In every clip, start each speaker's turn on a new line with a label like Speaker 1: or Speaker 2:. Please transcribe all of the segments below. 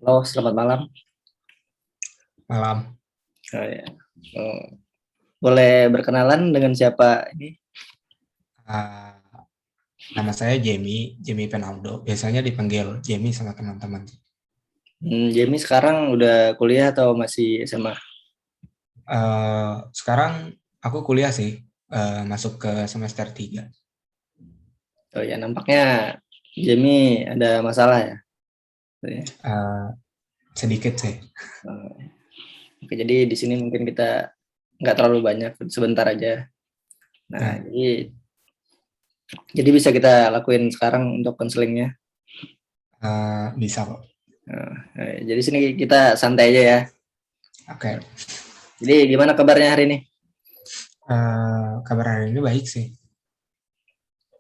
Speaker 1: Halo, selamat malam.
Speaker 2: Malam.
Speaker 1: Oh, ya. Oh, boleh berkenalan dengan siapa ini?
Speaker 2: Ah, nama saya Jamie Penaldo. Biasanya dipanggil Jamie sama teman-teman.
Speaker 1: Jamie sekarang udah kuliah atau masih SMA?
Speaker 2: Sekarang aku kuliah sih, masuk ke semester 3.
Speaker 1: Oh ya, nampaknya Jamie ada masalah ya. Oh, ya.
Speaker 2: Eh, Sedikit sih.
Speaker 1: Oh, oke, jadi di sini mungkin kita nggak terlalu banyak, sebentar aja. Nah,
Speaker 2: Nah,
Speaker 1: jadi bisa kita lakuin sekarang untuk konselingnya.
Speaker 2: bisa kok.
Speaker 1: Jadi sini kita santai aja ya.
Speaker 2: Oke.
Speaker 1: Jadi gimana kabarnya hari ini?
Speaker 2: Kabar hari ini baik sih.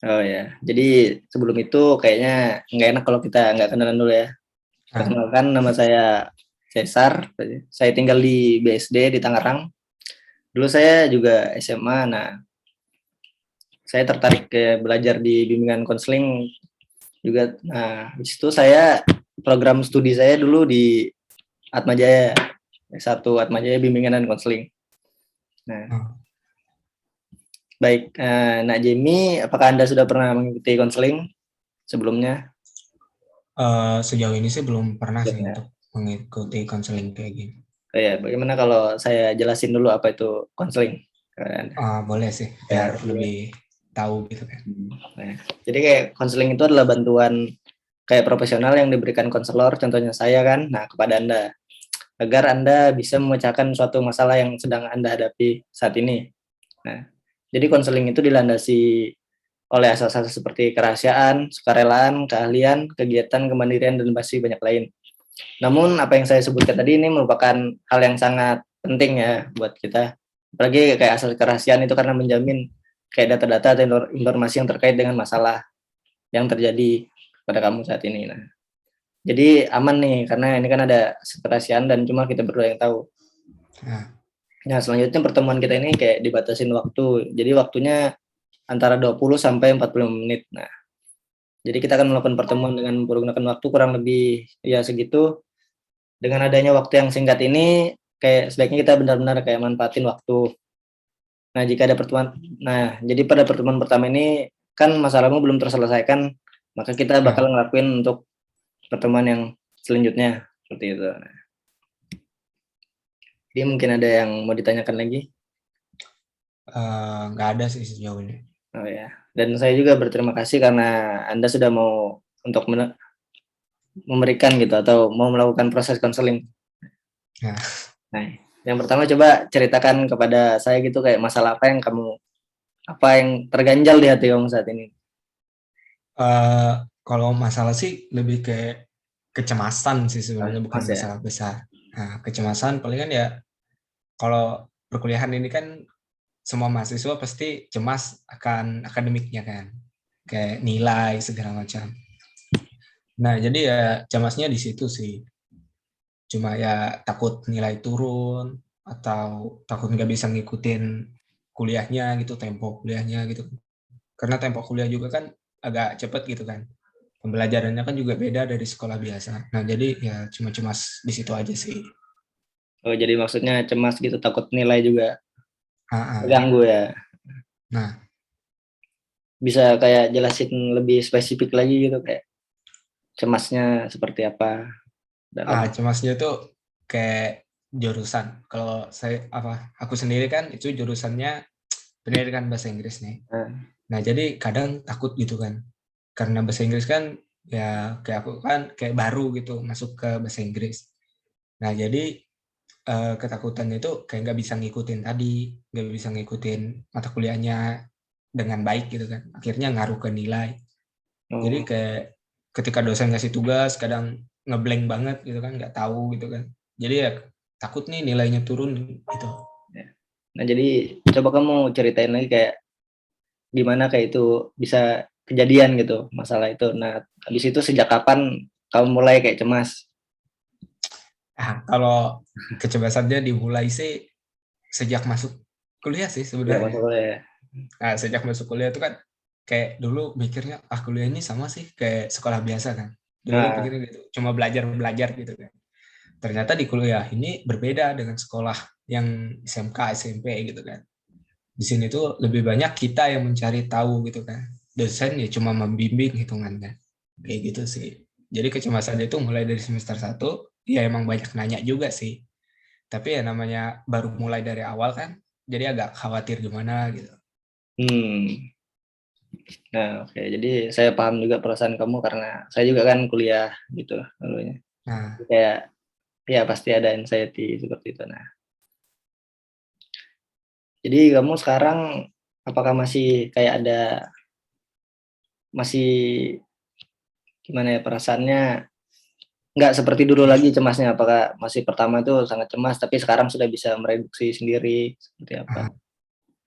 Speaker 1: Oh ya, jadi sebelum itu kayaknya nggak enak kalau kita nggak kenalan dulu ya.
Speaker 2: Nah,
Speaker 1: Perkenalkan, nama saya Cesar. Saya tinggal di BSD di Tangerang. Dulu saya juga SMA. Nah, saya tertarik ke belajar di bimbingan konseling juga. Nah, di situ saya program studi saya dulu di Atmajaya, satu Atmajaya bimbingan dan konseling. Nah,
Speaker 2: eh,
Speaker 1: baik. Nak Jamie, apakah Anda sudah pernah mengikuti konseling sebelumnya?
Speaker 2: Sejauh ini sih belum pernah
Speaker 1: Belum
Speaker 2: sih
Speaker 1: ya.
Speaker 2: untuk mengikuti konseling kayak gini.
Speaker 1: Oh, ya, bagaimana kalau saya jelasin dulu apa itu konseling?
Speaker 2: Boleh sih, biar
Speaker 1: Ya,
Speaker 2: lebih tahu gitu kan.
Speaker 1: nah, jadi kayak konseling itu adalah bantuan kayak profesional yang diberikan konselor, contohnya saya kan, nah kepada Anda, agar Anda bisa memecahkan suatu masalah yang sedang Anda hadapi saat ini. Nah, jadi konseling itu dilandasi oleh asas-asas seperti kerahasiaan, sukarelaan, keahlian, kegiatan, kemandirian, dan masih banyak lain. Namun apa yang saya sebutkan tadi ini merupakan hal yang sangat penting ya buat kita. Apalagi kayak asas kerahasiaan itu karena menjamin kayak data-data atau informasi yang terkait dengan masalah yang terjadi pada kamu saat ini. Nah, jadi aman nih karena ini kan ada kerahasiaan dan cuma kita berdua yang tahu.
Speaker 2: Nah,
Speaker 1: Nah, selanjutnya pertemuan kita ini kayak dibatasin waktu. Jadi waktunya antara 20 sampai 45 menit. Nah, jadi kita akan melakukan pertemuan dengan menggunakan waktu kurang lebih ya segitu. Dengan adanya waktu yang singkat ini kayak sebaiknya kita benar-benar kayak manfaatin waktu. Nah, jika ada pertemuan, nah jadi pada pertemuan pertama ini kan masalahmu belum terselesaikan, maka kita bakal
Speaker 2: nah,
Speaker 1: ngelakuin untuk pertemuan yang selanjutnya seperti itu. Nah, jadi mungkin ada yang mau ditanyakan lagi.
Speaker 2: nggak ada sih sejauh ini.
Speaker 1: Oh ya. Dan saya juga berterima kasih karena Anda sudah mau untuk memberikan gitu atau mau melakukan proses konseling.
Speaker 2: Nah,
Speaker 1: Nah, yang pertama coba ceritakan kepada saya gitu kayak masalah apa yang terganjal di hati kamu saat ini.
Speaker 2: eh kalau masalah sih lebih ke kecemasan sih
Speaker 1: Oh,
Speaker 2: sebenarnya, bukan
Speaker 1: Mas ya.
Speaker 2: masalah besar. Nah, kecemasan palingan ya kalau perkuliahan ini kan semua mahasiswa pasti cemas akan akademiknya kan, kayak nilai segala macam. Nah, jadi ya cemasnya di situ sih. Cuma ya takut nilai turun atau takut nggak bisa ngikutin kuliahnya gitu, tempo kuliahnya gitu. Karena tempo kuliah juga kan agak cepet gitu kan. Pembelajarannya kan juga beda dari sekolah biasa. Nah, jadi ya cuma cemas di situ aja sih.
Speaker 1: Oh, jadi maksudnya cemas gitu, takut nilai juga
Speaker 2: Ah, ah.
Speaker 1: terganggu ya.
Speaker 2: Nah,
Speaker 1: Bisa kayak jelasin lebih spesifik lagi gitu kayak cemasnya seperti apa dalam.
Speaker 2: cemasnya tuh kayak jurusan. Kalau saya aku sendiri kan itu jurusannya pendidikan bahasa Inggris nih.
Speaker 1: Nah,
Speaker 2: Nah, jadi kadang takut gitu kan. Karena bahasa Inggris kan ya kayak aku kan kayak baru gitu masuk ke bahasa Inggris. Nah, jadi ketakutannya itu kayak nggak bisa ngikutin tadi, nggak bisa ngikutin mata kuliahnya dengan baik gitu kan. Akhirnya ngaruh ke nilai. Jadi
Speaker 1: oh,
Speaker 2: kayak ketika dosen ngasih tugas kadang ngeblank banget gitu kan, nggak tahu gitu kan. Jadi ya takut nih nilainya turun gitu.
Speaker 1: ya. Nah, jadi coba kamu ceritain lagi kayak gimana kayak itu bisa kejadian gitu masalah itu. Nah, habis itu sejak kapan kamu mulai kayak cemas?
Speaker 2: Kalau kecemasannya dimulai sih sejak masuk kuliah sih
Speaker 1: Ya,
Speaker 2: sebenarnya.
Speaker 1: masuk kuliah ya.
Speaker 2: Nah, sejak masuk kuliah itu kan kayak dulu mikirnya kuliah ini sama sih kayak sekolah biasa kan. Dulu
Speaker 1: Nah,
Speaker 2: pikirnya gitu, cuma belajar gitu kan. Ternyata di kuliah ini berbeda dengan sekolah yang SMK, SMP gitu kan. Di sini tuh lebih banyak kita yang mencari tahu gitu kan. Dosen ya cuma membimbing hitungannya. Kayak gitu sih. Jadi kecemasan itu mulai dari semester satu, ya emang banyak nanya juga sih. Tapi ya namanya baru mulai dari awal kan, jadi agak khawatir gimana gitu.
Speaker 1: hmm. Nah, oke. Jadi saya paham juga perasaan kamu karena saya juga kan kuliah gitu dulunya.
Speaker 2: Nah,
Speaker 1: Kayak ya pasti ada anxiety seperti itu. Nah, jadi kamu sekarang apakah masih kayak ada masih gimana ya perasaannya nggak seperti dulu lagi cemasnya? Apakah masih pertama itu sangat cemas tapi sekarang sudah bisa mereduksi sendiri seperti apa?
Speaker 2: nah,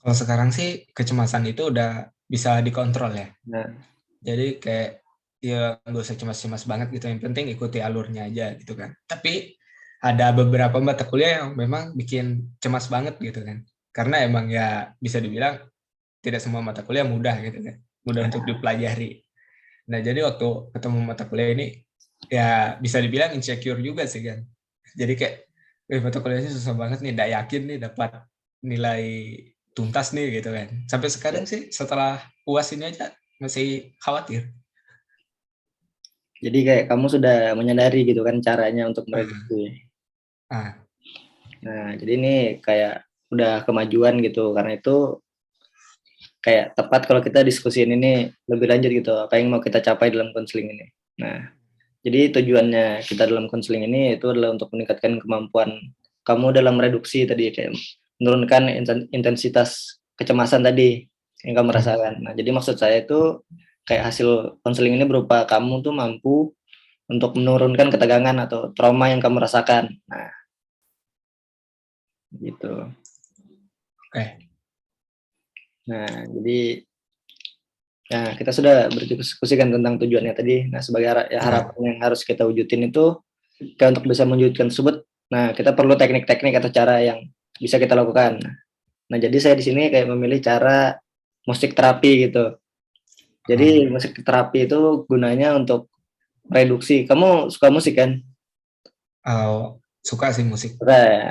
Speaker 2: kalau sekarang sih kecemasan itu udah bisa dikontrol ya.
Speaker 1: Nah,
Speaker 2: Jadi kayak ya nggak usah cemas-cemas banget gitu. Yang penting ikuti alurnya aja gitu kan. Tapi ada beberapa mata kuliah yang memang bikin cemas banget gitu kan. Karena emang ya bisa dibilang tidak semua mata kuliah mudah gitu kan. Mudah untuk dipelajari. Nah, jadi waktu ketemu mata kuliah ini ya bisa dibilang insecure juga sih kan. Jadi kayak mata kuliahnya susah banget nih, nggak yakin nih dapat nilai tuntas nih gitu kan. Sampai sekarang
Speaker 1: ya.
Speaker 2: sih setelah UAS ini aja masih khawatir.
Speaker 1: Jadi kayak kamu sudah menyadari gitu kan caranya untuk
Speaker 2: Ah,
Speaker 1: mereduksi.
Speaker 2: ah,
Speaker 1: Nah, jadi ini kayak udah kemajuan gitu. Karena itu kayak tepat kalau kita diskusiin ini lebih lanjut gitu. Apa yang mau kita capai dalam konseling ini. Nah, jadi tujuannya kita dalam konseling ini itu adalah untuk meningkatkan kemampuan kamu dalam reduksi tadi kayak menurunkan intensitas kecemasan tadi yang kamu
Speaker 2: hmm.
Speaker 1: rasakan. Nah, jadi maksud saya itu kayak hasil konseling ini berupa kamu tuh mampu untuk menurunkan ketegangan atau trauma yang kamu rasakan. Nah, gitu.
Speaker 2: Oke.
Speaker 1: Nah, jadi nah, kita sudah berdiskusikan tentang tujuannya tadi. Nah, sebagai ya,
Speaker 2: Ah,
Speaker 1: harapan yang harus kita wujudin itu, kita untuk bisa mewujudkan tersebut, nah kita perlu teknik-teknik atau cara yang bisa kita lakukan. Nah, jadi saya di sini kayak memilih cara musik terapi gitu.
Speaker 2: ah.
Speaker 1: Jadi musik terapi itu gunanya untuk reduksi. Kamu suka musik kan?
Speaker 2: Suka sih musik.
Speaker 1: Nah,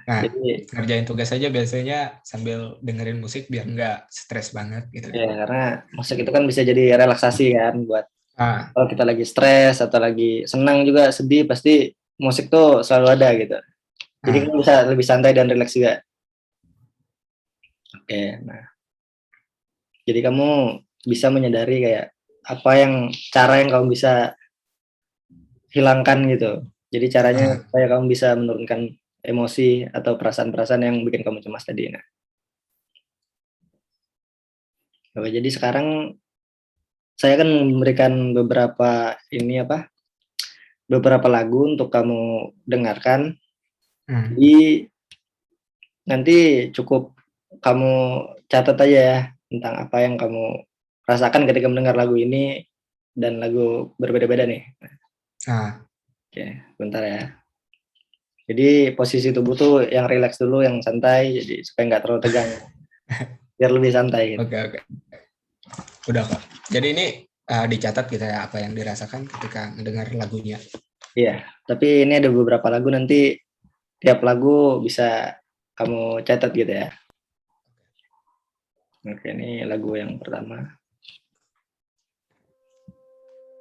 Speaker 2: Nah,
Speaker 1: jadi
Speaker 2: ngerjain tugas aja biasanya sambil dengerin musik biar nggak stres banget gitu kan.
Speaker 1: ya karena musik itu kan bisa jadi relaksasi kan buat
Speaker 2: Ah,
Speaker 1: kalau kita lagi stres atau lagi senang juga sedih pasti musik tuh selalu ada gitu. Jadi
Speaker 2: ah,
Speaker 1: kita bisa lebih santai dan rileks juga. Oke, nah jadi kamu bisa menyadari kayak apa yang cara yang kamu bisa hilangkan gitu. Jadi caranya
Speaker 2: ah,
Speaker 1: supaya kamu bisa menurunkan emosi atau perasaan-perasaan yang bikin kamu cemas tadi. Nah, oke, jadi sekarang saya akan memberikan beberapa ini apa? Beberapa lagu untuk kamu dengarkan.
Speaker 2: hmm.
Speaker 1: Jadi nanti cukup kamu catat aja ya tentang apa yang kamu rasakan ketika mendengar lagu ini dan lagu berbeda-beda nih.
Speaker 2: Ah,
Speaker 1: Oke, bentar ya. Jadi posisi tubuh tuh yang rileks dulu, yang santai, jadi supaya nggak terlalu tegang, biar lebih santai gitu.
Speaker 2: oke, oke. Udah kok. Jadi ini dicatat kita ya apa yang dirasakan ketika mendengar lagunya.
Speaker 1: Iya, tapi ini ada beberapa lagu nanti tiap lagu bisa kamu catat gitu ya. Oke, ini lagu yang pertama.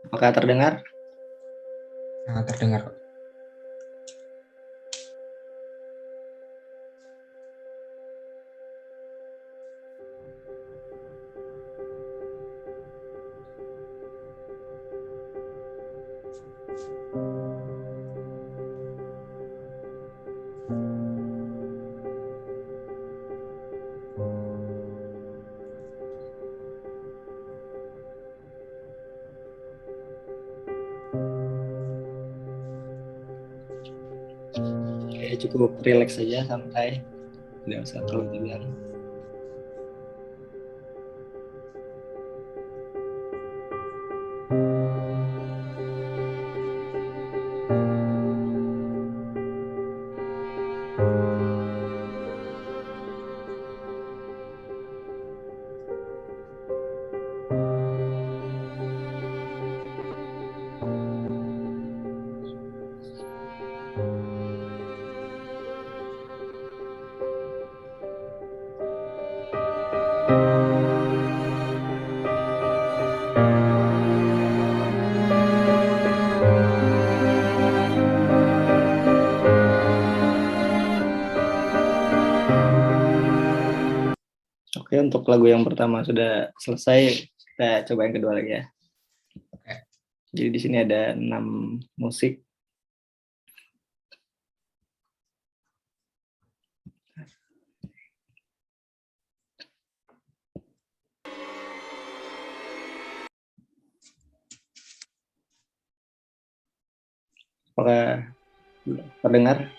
Speaker 1: Apakah terdengar?
Speaker 2: Nah, terdengar kok.
Speaker 1: Oke, cukup rileks saja, santai, tidak usah terlalu tegang. untuk lagu yang pertama sudah selesai, kita coba yang kedua lagi ya.
Speaker 2: Oke.
Speaker 1: Jadi di sini ada 6 musik. Apakah terdengar?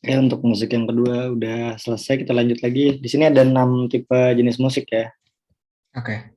Speaker 1: Ya, untuk musik yang kedua udah selesai, kita lanjut lagi. Di sini ada 6 tipe jenis musik ya.
Speaker 2: Oke.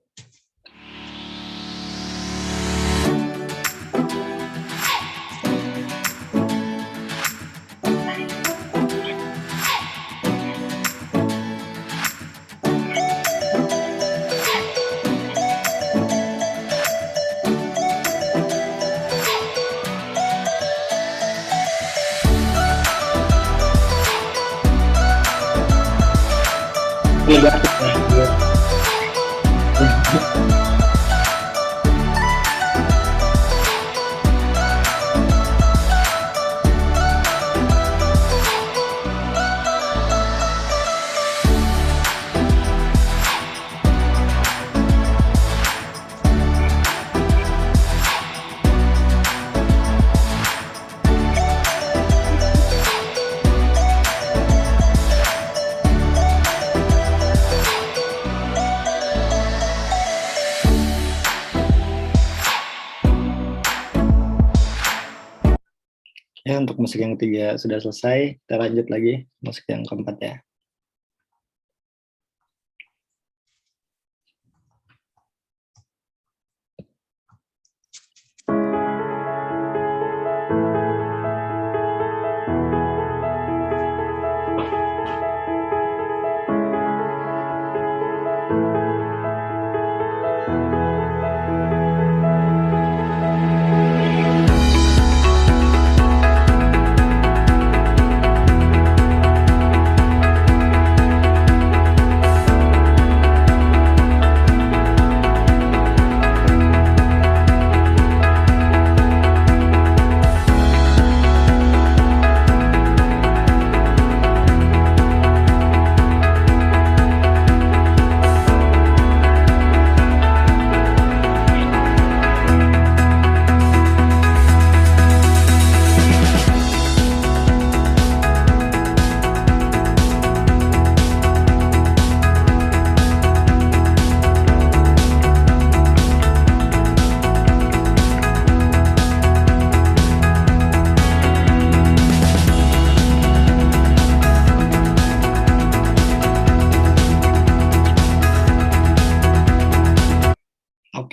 Speaker 1: Ya, untuk musik yang ketiga sudah selesai, kita lanjut lagi musik yang keempat ya.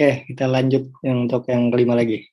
Speaker 1: Oke, kita lanjut untuk yang kelima lagi.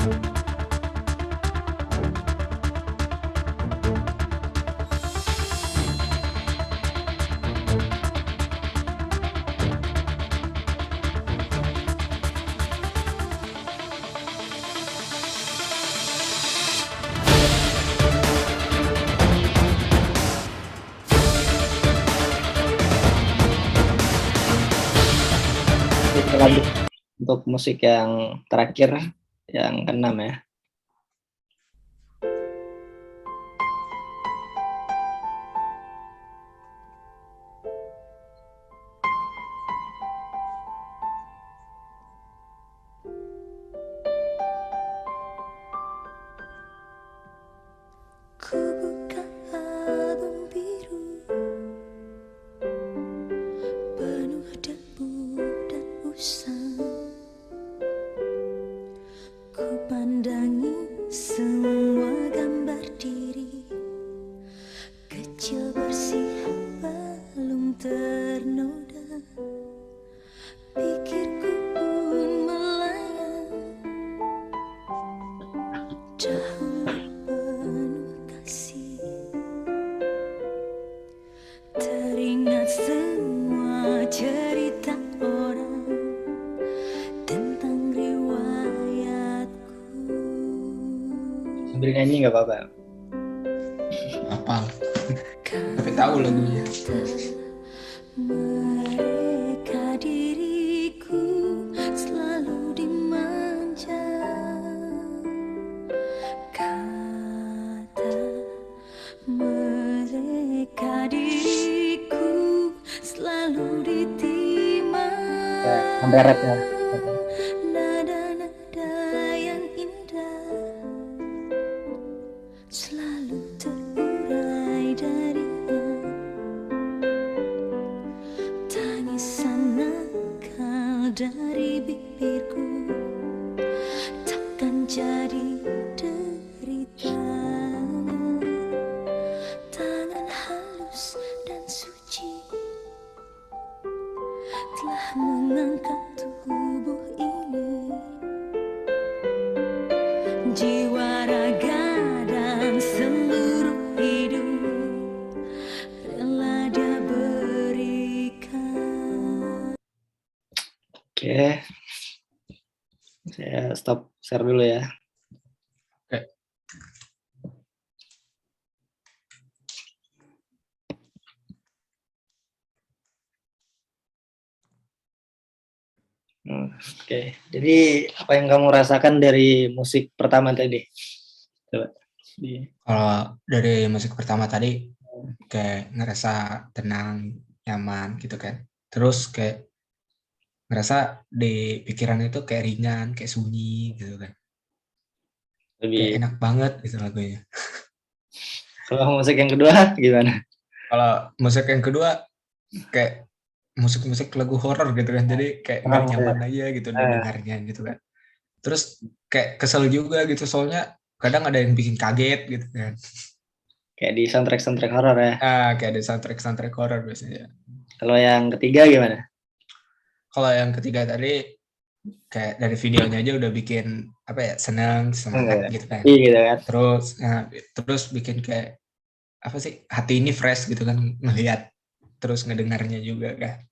Speaker 1: Kita lanjut untuk musik yang terakhir, yang keenam ya.
Speaker 3: Ku buka album biru penuh debu dan usang. Ku pandangi semua gambar diri kecil bersih belum ternoda. Pikirku pun melayang dahulu penuh kasih. Teringat semua cerita orang tentang riwayatku.
Speaker 1: Sambil nyanyi nggak apa-apa.
Speaker 2: Apal. Tapi tahu lagunya.
Speaker 3: Mereka diriku selalu dimanja. Kata mereka diriku selalu ditimang.
Speaker 1: Sampai rap ya.
Speaker 3: Nada-nada yang indah selalu terurai darinya. Tangisan nakal dari bibirku takkan jadi derita. Tangan halus dan suci telah mengangkat tubuh ini. Jiwa, raga, dan seluruh hidup rela dia berikan.
Speaker 1: Oke. Saya stop share dulu ya.
Speaker 2: Oke.
Speaker 1: Oke, jadi apa yang kamu rasakan dari musik pertama tadi? Coba.
Speaker 2: Kalau dari musik pertama tadi kayak ngerasa tenang, nyaman gitu kan. Terus kayak ngerasa di pikiran itu kayak ringan, kayak sunyi gitu kan. Kayak
Speaker 1: Lebih.
Speaker 2: enak banget gitu lagunya.
Speaker 1: Kalau musik yang kedua gimana?
Speaker 2: Kalau musik yang kedua kayak musik-musik lagu horor gitu kan. Jadi kayak nggak nyaman aja gitu didengarnya gitu kan. Terus kayak kesel juga gitu soalnya kadang ada yang bikin kaget gitu kan.
Speaker 1: Kayak di soundtrack horor ya.
Speaker 2: Kayak ada soundtrack horor biasanya.
Speaker 1: Kalau yang ketiga gimana?
Speaker 2: Kalau yang ketiga tadi kayak dari videonya aja udah bikin apa ya, senang, semangat gitu kan.
Speaker 1: Iya gitu kan.
Speaker 2: Terus bikin kayak apa sih, hati ini fresh gitu kan ngelihat terus ngedengarnya juga kan.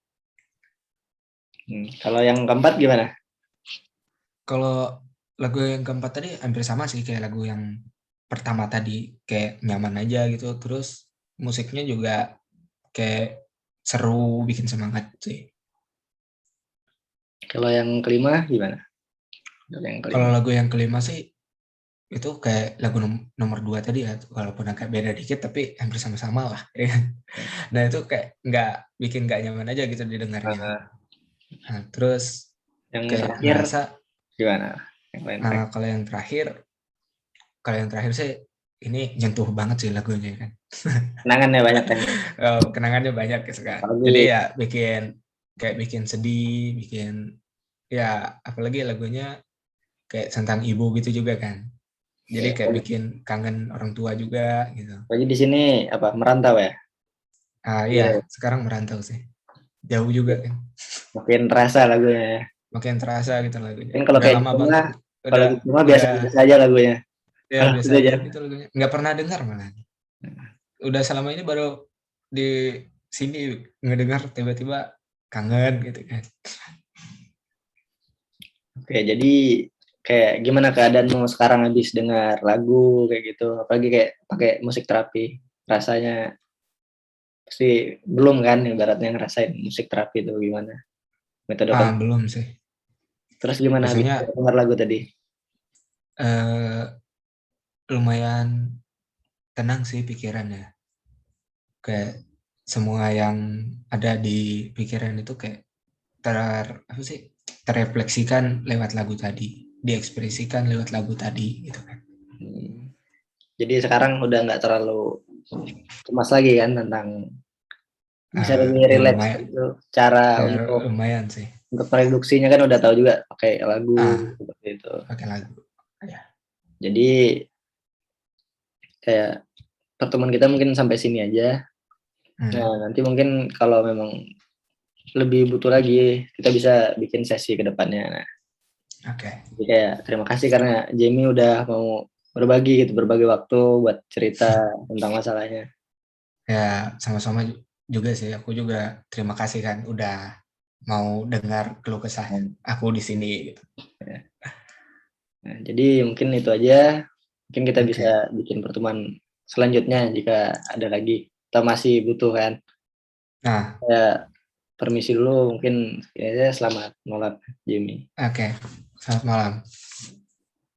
Speaker 1: Kalau yang keempat gimana?
Speaker 2: Kalau lagu yang keempat tadi hampir sama sih kayak lagu yang pertama tadi, kayak nyaman aja gitu. Terus musiknya juga kayak seru, bikin semangat sih.
Speaker 1: Kalau yang kelima gimana?
Speaker 2: Kalau lagu yang kelima sih itu kayak lagu nomor 2 tadi ya, walaupun agak beda dikit tapi hampir sama-sama lah. Nah itu kayak bikin nggak nyaman aja gitu didengarnya. Nah, terus
Speaker 1: yang
Speaker 2: kayak
Speaker 1: terakhir
Speaker 2: ngerasa
Speaker 1: gimana?
Speaker 2: Kalau yang terakhir sih ini nyentuh banget sih lagunya kan.
Speaker 1: Kenangannya banyak kan?
Speaker 2: Kenangannya banyak gitu kan.
Speaker 1: Apalagi,
Speaker 2: jadi ya bikin sedih, bikin ya apalagi lagunya kayak tentang ibu gitu juga kan. Jadi kayak bikin kangen orang tua juga gitu.
Speaker 1: Apalagi di sini apa merantau ya?
Speaker 2: Iya, sekarang merantau sih. Jauh juga kan.
Speaker 1: Makin terasa lagunya ya.
Speaker 2: Makin terasa gitu lagunya.
Speaker 1: Mungkin kalau
Speaker 2: Udah
Speaker 1: kayak
Speaker 2: lama banget.
Speaker 1: Kalau
Speaker 2: udah
Speaker 1: gitu mah biasa-biasa aja lagunya.
Speaker 2: ya
Speaker 1: Langsung
Speaker 2: biasa
Speaker 1: aja.
Speaker 2: aja gitu lagunya. Nggak pernah dengar malah. Udah selama ini baru di sini ngedengar tiba-tiba kangen gitu kan.
Speaker 1: Oke, jadi kayak gimana keadaanmu sekarang habis dengar lagu kayak gitu, apalagi kayak pakai musik terapi, rasanya pasti belum kan ibaratnya ngerasain musik terapi itu gimana, metode
Speaker 2: Belum sih.
Speaker 1: terus gimana habis
Speaker 2: Biasanya
Speaker 1: dengar lagu tadi?
Speaker 2: eh, lumayan tenang sih pikirannya. Kayak semua yang ada di pikiran itu kayak apa sih, terefleksikan lewat lagu tadi, diekspresikan lewat lagu tadi gitu kan.
Speaker 1: Hmm. Jadi sekarang udah nggak terlalu cemas lagi kan tentang bisa lebih
Speaker 2: Ya
Speaker 1: relax
Speaker 2: lumayan,
Speaker 1: gitu cara
Speaker 2: ya
Speaker 1: untuk
Speaker 2: lumayan sih.
Speaker 1: produksinya kan udah tahu juga pakai lagu
Speaker 2: Ah,
Speaker 1: seperti itu.
Speaker 2: pakai lagu. Ya.
Speaker 1: Jadi kayak pertemuan kita mungkin sampai sini aja. Nah, nanti mungkin kalau memang lebih butuh lagi, kita bisa bikin sesi ke depannya. Nah,
Speaker 2: Oke.
Speaker 1: jadi kayak terima kasih karena Jamie udah mau berbagi waktu buat cerita tentang masalahnya.
Speaker 2: Ya sama-sama juga sih. Aku juga terima kasih kan udah mau dengar keluh kesah aku di sini gitu.
Speaker 1: Nah, jadi mungkin itu aja. Mungkin kita bisa
Speaker 2: Oke.
Speaker 1: bikin pertemuan selanjutnya jika ada lagi. Kita masih butuh kan.
Speaker 2: Nah,
Speaker 1: Ya, permisi dulu mungkin ya, selamat malam Jamie.
Speaker 2: oke. Selamat malam.